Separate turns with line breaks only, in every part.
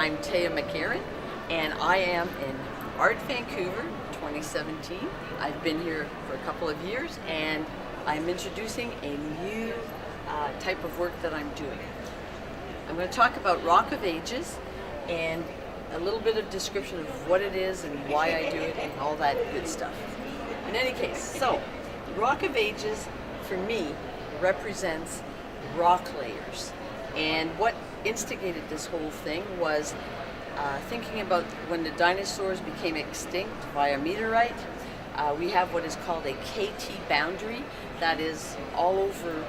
I'm Teyjah, and I am in Art Vancouver 2017. I've been here for a couple of years, and I'm introducing a new type of work that I'm doing. I'm going to talk about Rock of Ages and a little bit of description of what it is and why I do it and all that good stuff. In any case, so Rock of Ages for me represents rock layers, and what instigated this whole thing was thinking about when the dinosaurs became extinct via meteorite. We have what is called a KT boundary that is all over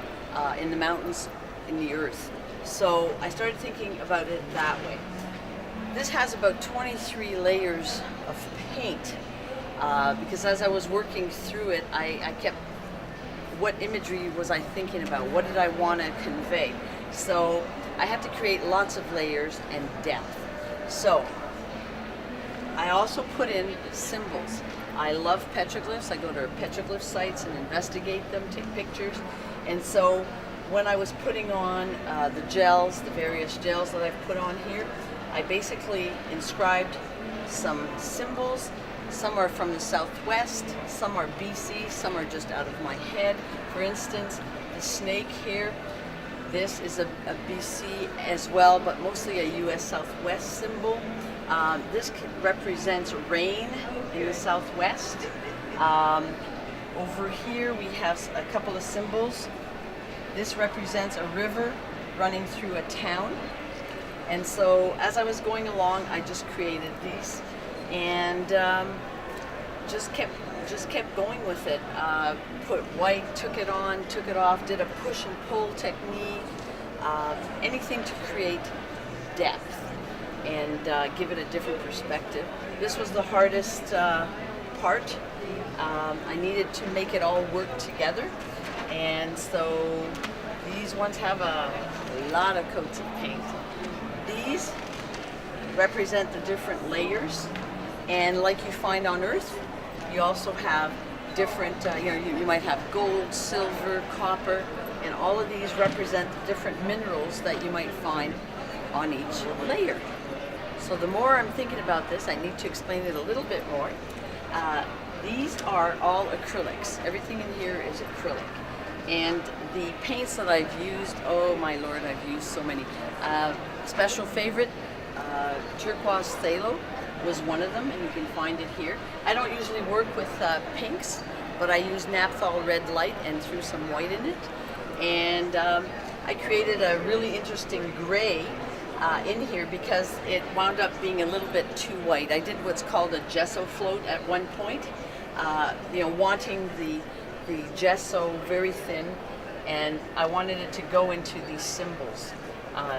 in the mountains in the earth. So I started thinking about it that way. This has about 23 layers of paint because as I was working through it, I kept, what imagery was I thinking about? What did I want to convey? So I had to create lots of layers and depth. So I also put in symbols. I love petroglyphs. I go to petroglyph sites and investigate them, take pictures. And so when I was putting on the gels, the various gels that I've put on here, I basically inscribed some symbols. Some are from the Southwest, some are BC, some are just out of my head. For instance, the snake here, this is a BC as well, but mostly a US Southwest symbol. This represents rain in the Southwest. Over here we have a couple of symbols. This represents a river running through a town. And so as I was going along, I just created these and just kept going with it. Put white, took it on, took it off, did a push and pull technique, anything to create depth and give it a different perspective. This was the hardest part. I needed to make it all work together, and so these ones have a lot of coats of paint. These represent the different layers, and like you find on Earth, you also have different, you might have gold, silver, copper, and all of these represent the different minerals that you might find on each layer. So the more I'm thinking about this, I need to explain it a little bit more. These are all acrylics. Everything in here is acrylic. And the paints that I've used, oh my lord, I've used so many. Special favorite, turquoise phthalo was one of them, and you can find it here. I don't usually work with pinks, but I use naphthol red light and threw some white in it. And I created a really interesting gray in here because it wound up being a little bit too white. I did what's called a gesso float at one point, wanting the gesso very thin, and I wanted it to go into these symbols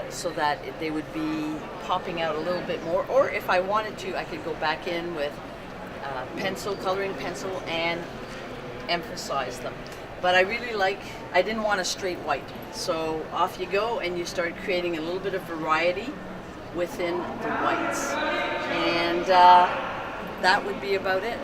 so that they would be popping out a little bit more, or if I wanted to, I could go back in with coloring pencil and emphasize them. But I didn't want a straight white, so off you go and you start creating a little bit of variety within the whites, and that would be about it.